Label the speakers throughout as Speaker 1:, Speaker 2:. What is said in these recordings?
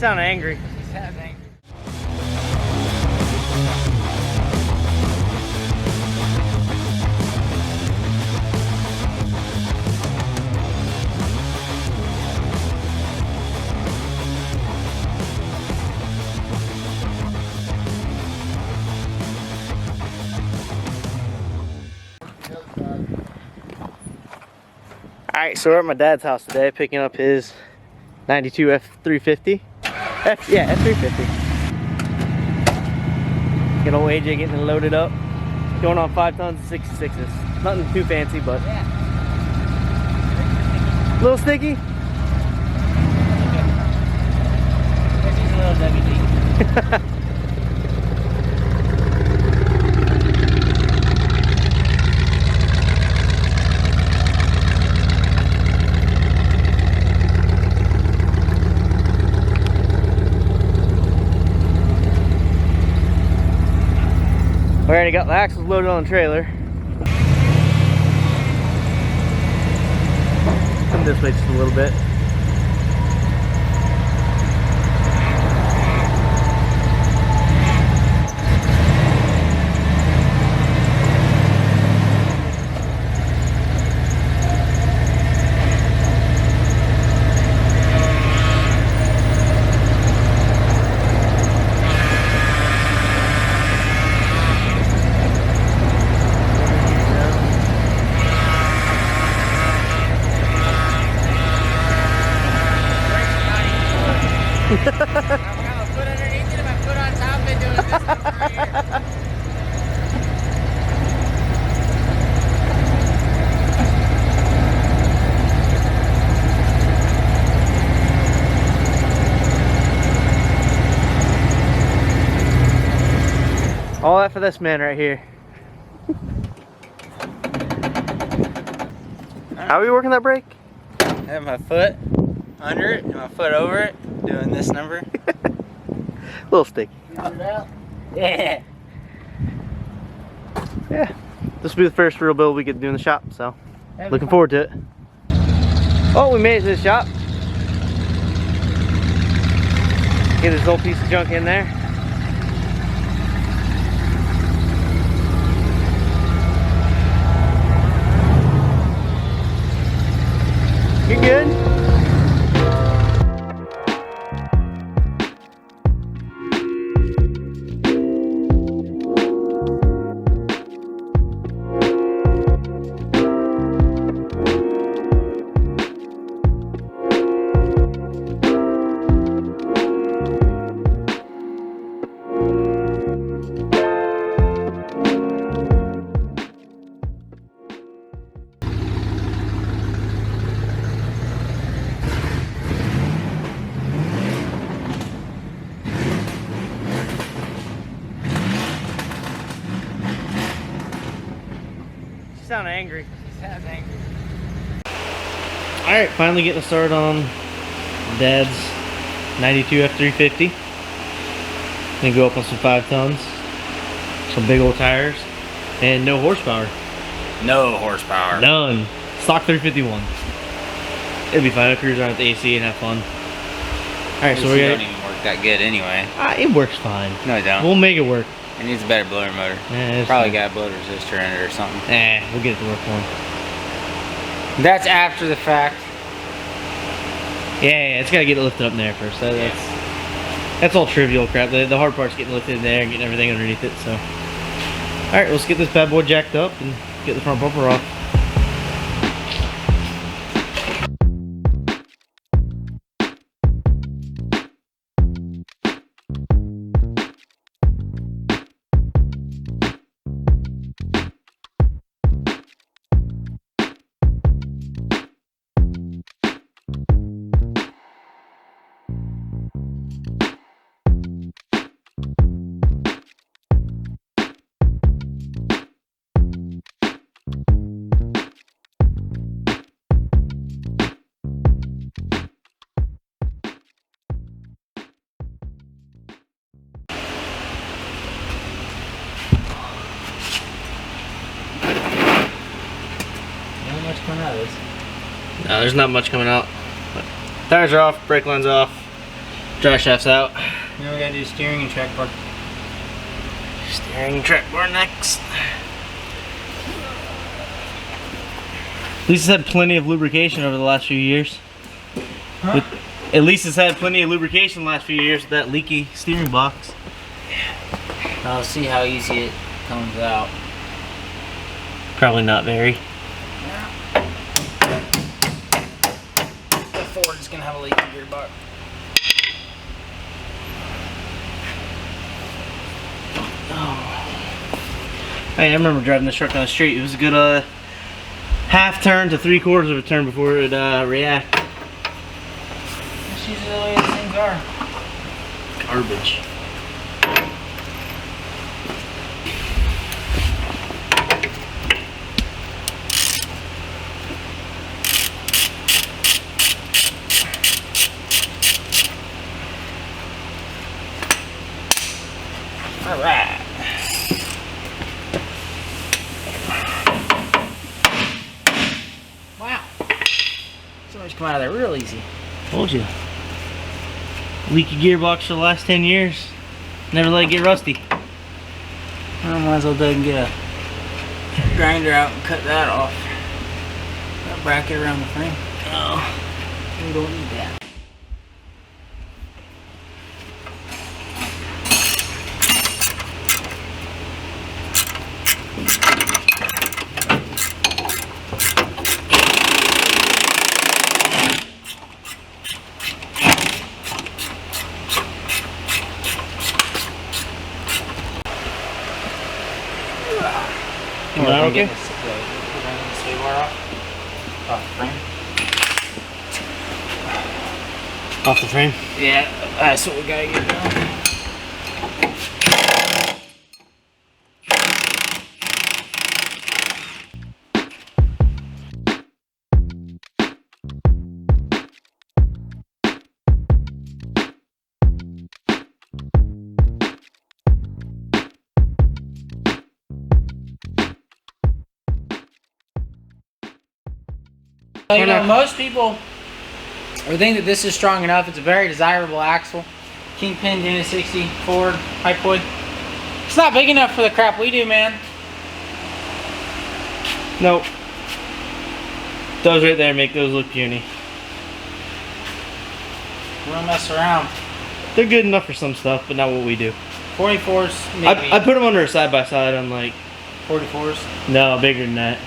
Speaker 1: sounded angry.
Speaker 2: She sounds angry.
Speaker 1: Alright, so we're at my dad's house today picking up his 92 F-350. F-350. Get old AJ getting it loaded up. Going on 5 tons of 66s. Nothing too fancy, but
Speaker 2: Yeah.
Speaker 1: a little sticky.
Speaker 2: She's a little WD.
Speaker 1: We already got the axles loaded on the trailer. Come this way just a little bit.
Speaker 2: I'm gonna put underneath it. If I put on top of it, doing this right here.
Speaker 1: All that for this man right here. How are we working that brake?
Speaker 2: I have my foot under it and my foot over it, doing this number.
Speaker 1: A little sticky.
Speaker 2: Yeah.
Speaker 1: Yeah. This will be the first real build we get to do in the shop, so looking forward to it. Oh, we made it to the shop. Get this old piece of junk in there. You're good? She sounded angry.
Speaker 2: She sounds angry.
Speaker 1: Alright, finally getting started on Dad's 92 F-350. Gonna go up on some 5 tons. Some big old tires. And no horsepower.
Speaker 2: No horsepower.
Speaker 1: None. Stock 351. It'll be fine. I'll cruise around with the AC and have fun. Alright, so we
Speaker 2: don't
Speaker 1: got
Speaker 2: even work that good anyway.
Speaker 1: it works fine.
Speaker 2: No, it don't.
Speaker 1: We'll make it work.
Speaker 2: It needs a better blower motor.
Speaker 1: Yeah,
Speaker 2: Probably got a blow resistor in it or something.
Speaker 1: We'll get it to work for him.
Speaker 2: That's after the fact.
Speaker 1: Yeah, it's gotta get it lifted up in there first. That's all trivial crap. The hard part's getting lifted in there and getting everything underneath it, so. Alright, let's get this bad boy jacked up and get the front bumper off.
Speaker 2: much coming out of this.
Speaker 1: No, there's not much coming out. But tires are off, brake line's off. Dry shaft's out.
Speaker 2: Now we gotta do steering and track bar.
Speaker 1: Steering and track bar next. At least it's had plenty of lubrication over the last few years.
Speaker 2: Huh?
Speaker 1: At least it's had plenty of lubrication the last few years with that leaky steering box.
Speaker 2: I'll see how easy it comes out.
Speaker 1: Probably not very.
Speaker 2: The Ford's gonna have a leaky gearbox.
Speaker 1: Hey, I remember driving this truck on the street. It was a good half turn to 3/4 of a turn before it react.
Speaker 2: That's usually the way these things are.
Speaker 1: Garbage.
Speaker 2: All right. Wow. Somebody's come out of there real easy.
Speaker 1: Told you. Leaky gearbox for the last 10 years. Never let it get rusty.
Speaker 2: I might as well go and get a grinder out and cut that off. That bracket around the frame.
Speaker 1: Oh.
Speaker 2: We don't need that.
Speaker 1: Okay? Off the frame?
Speaker 2: Yeah, that's what we gotta get done. You know, most people would think that this is strong enough. It's a very desirable axle. Kingpin, Dana 60, Ford, Hypoid. It's not big enough for the crap we do, man.
Speaker 1: Nope. Those right there make those look puny.
Speaker 2: We don't mess around.
Speaker 1: They're good enough for some stuff, but not what we do.
Speaker 2: 44s, maybe.
Speaker 1: I put them under a side-by-side on like...
Speaker 2: 44s?
Speaker 1: No, bigger than that.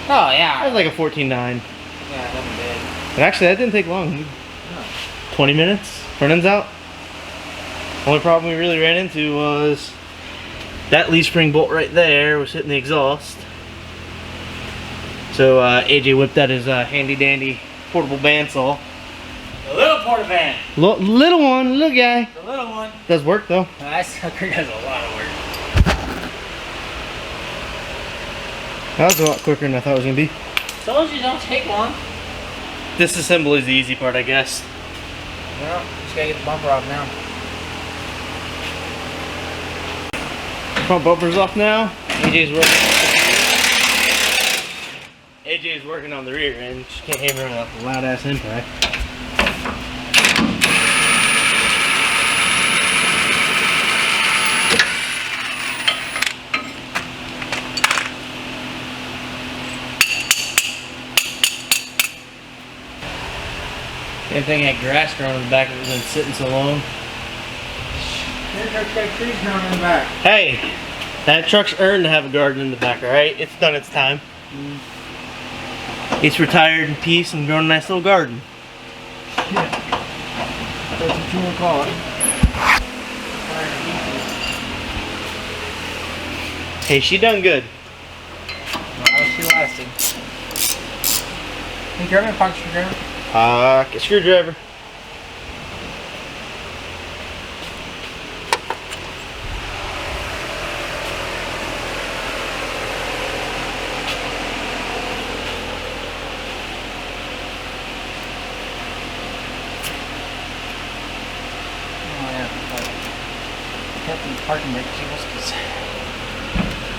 Speaker 2: Oh,
Speaker 1: I
Speaker 2: yeah.
Speaker 1: was like a 14.9.
Speaker 2: Yeah, nothing big.
Speaker 1: And actually, that didn't take long. 20 minutes. Front end's out. Only problem we really ran into was that leaf spring bolt right there was hitting the exhaust. So AJ whipped out his handy dandy portable bandsaw.
Speaker 2: The little porta van.
Speaker 1: Little one, little guy.
Speaker 2: The little one.
Speaker 1: Does work though.
Speaker 2: That sucker does a lot of work.
Speaker 1: That was a lot quicker than I thought it was gonna be.
Speaker 2: Told you don't take long.
Speaker 1: Disassembly is the easy part, I guess.
Speaker 2: Well, just gotta get the bumper off now.
Speaker 1: Front bumper's off now. AJ's working on the rear end. Just can't hammer it up a loud ass impact. Same thing had grass growing in the back of it been sitting so long.
Speaker 2: That truck's got trees growing in the back.
Speaker 1: Hey, that truck's earned to have a garden in the back, alright? It's done its time. It's retired in peace and grown a nice little garden.
Speaker 2: Yeah. That's what you want to call it.
Speaker 1: Hey, she done good.
Speaker 2: Well, she lasted. Can you grab me a pocket screwdriver?
Speaker 1: Pocket screwdriver.
Speaker 2: Cut the parking brake cables because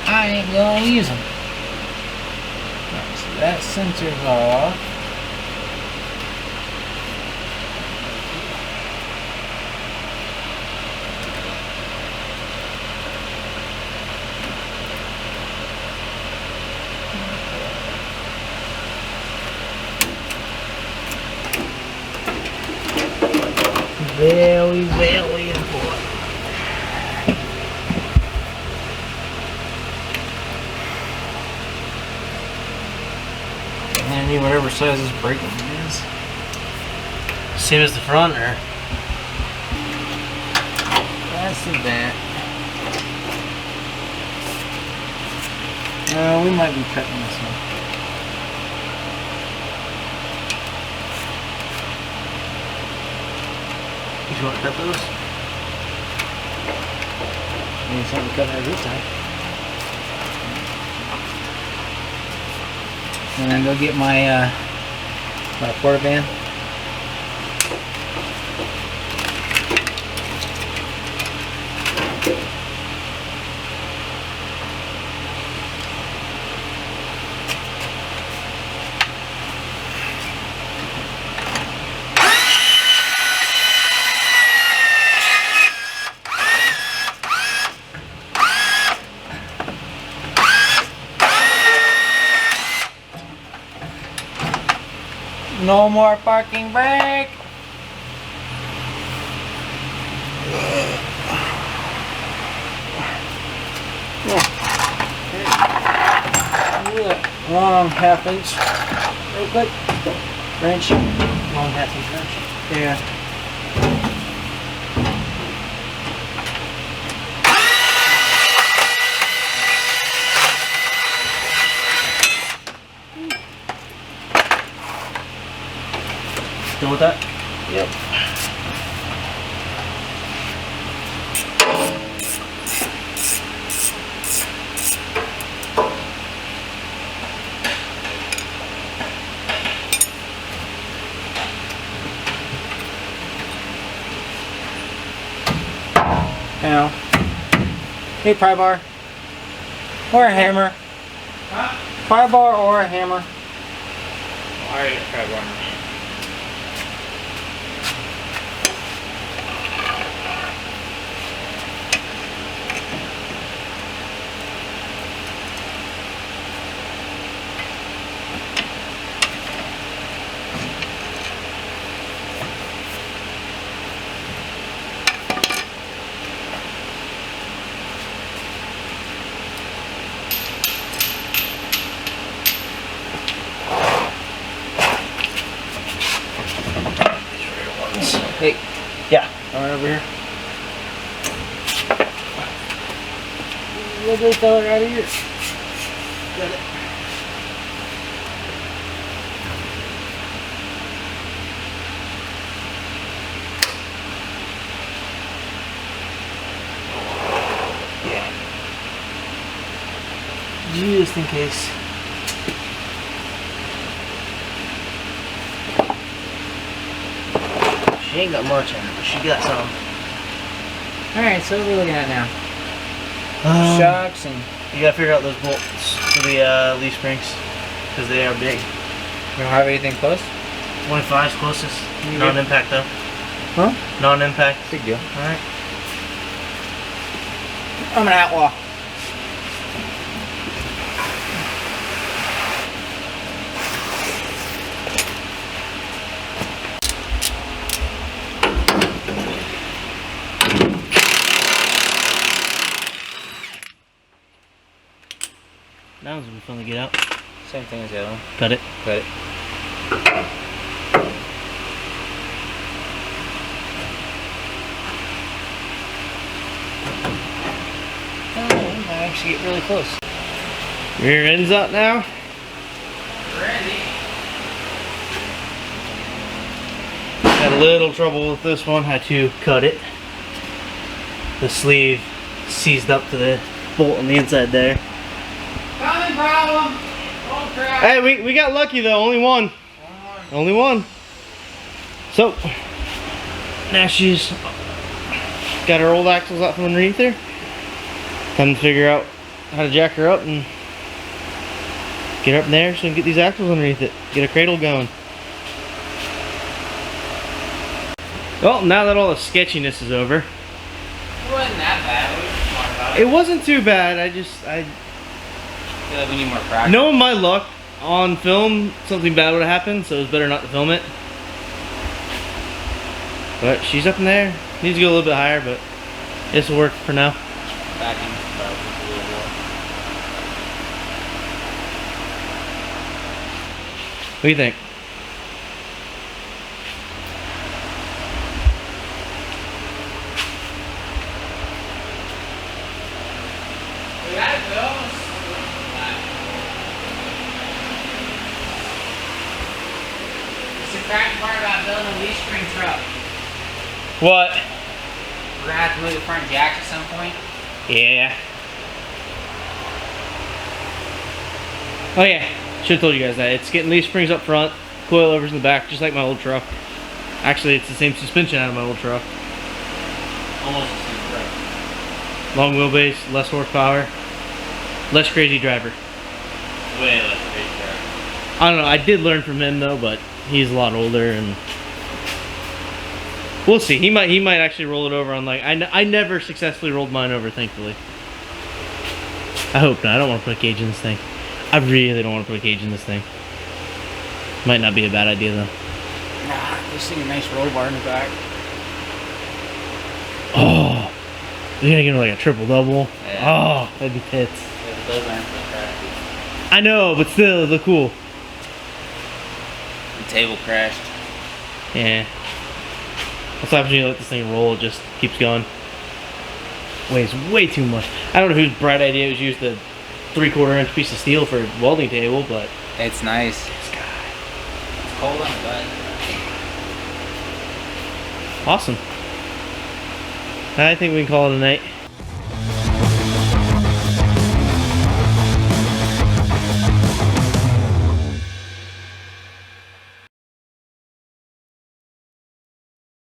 Speaker 2: I ain't gonna use them. Right, so that sensor's off.
Speaker 1: Very important.
Speaker 2: Handy, whatever size this brake is.
Speaker 1: Same as the front, or?
Speaker 2: That's the back. We might be cutting this one.
Speaker 1: You want to cut those?
Speaker 2: Need something to cut out this time. And then go get my my porta band. No more parking brake. Long half-inch. Real quick. Wrench.
Speaker 1: Long half-inch wrench.
Speaker 2: Yeah.
Speaker 1: Done with that?
Speaker 2: Yep. Now, need pry bar or a hammer.
Speaker 3: Huh?
Speaker 2: Pry bar or a hammer.
Speaker 3: I already tried one.
Speaker 2: Hey,
Speaker 1: Yeah.
Speaker 2: come on over here. Little fella right here.
Speaker 1: Got it. Yeah. Just in case. She ain't got much in it, but she got some.
Speaker 2: Alright, so what are we looking at now?
Speaker 1: Um,
Speaker 2: Shocks and...
Speaker 1: You gotta figure out those bolts for the leaf springs, because they are big.
Speaker 2: You don't have anything close?
Speaker 1: 25 is closest.
Speaker 2: You
Speaker 1: Non-impact though.
Speaker 2: Huh?
Speaker 1: Non-impact.
Speaker 2: Big deal.
Speaker 1: Alright.
Speaker 2: I'm an outlaw.
Speaker 1: That one's gonna be fun to get out.
Speaker 2: Same thing as the other one.
Speaker 1: Cut it.
Speaker 2: Cut it. Oh, I actually get really close.
Speaker 1: Rear end's out now.
Speaker 3: Ready?
Speaker 1: Had a little trouble with this one. Had to cut it. The sleeve seized up to the bolt on the inside there.
Speaker 3: Coming problem. Oh crap.
Speaker 1: Hey, we got lucky though. Only one. Only one. So now she's got her old axles out from underneath her. Time to figure out how to jack her up and get her up in there so we can get these axles underneath it. Get a cradle going. Well, now that all the sketchiness is over.
Speaker 3: It wasn't that bad. We were smart about it.
Speaker 1: It wasn't too bad. I
Speaker 3: I feel like we need more practice.
Speaker 1: knowing my luck on film, something bad would have happened, so it's better not to film it. But she's up in there. Needs to go a little bit higher, but this will work for now.
Speaker 3: Backing probably a little more.
Speaker 1: What do you think?
Speaker 3: We got it, Bill. It's the cracking part about building a leaf spring truck.
Speaker 1: What?
Speaker 3: We're gonna have to move the front jacks at some point.
Speaker 1: Yeah. Oh yeah, should have told you guys that. It's getting leaf springs up front, coilovers in the back, just like my old truck. Actually, it's the same suspension out of my old truck.
Speaker 3: Almost the same truck.
Speaker 1: Long wheelbase, less horsepower, less crazy driver.
Speaker 3: Way less big truck.
Speaker 1: I don't know, I did learn from him though, but he's a lot older and we'll see. He might actually roll it over on like I never successfully rolled mine over, thankfully. I hope not. I don't want to put a cage in this thing. I really don't want to put a cage in this thing. Might not be a bad idea though.
Speaker 2: Nah, just need a nice roll bar in the back.
Speaker 1: Oh, you're gonna get like a triple double.
Speaker 3: Yeah.
Speaker 1: Oh, that'd be tits.
Speaker 3: Yeah, but those aren't so crafty.
Speaker 1: I know, but still, they look cool.
Speaker 3: The table crashed.
Speaker 1: Yeah. That's what happens when you let this thing roll. It just keeps going. Weighs way too much. I don't know whose bright idea it was to use the 3/4 inch piece of steel for a welding table, but
Speaker 3: It's nice.
Speaker 1: this guy.
Speaker 3: It's cold on the butt.
Speaker 1: Awesome. I think we can call it a night.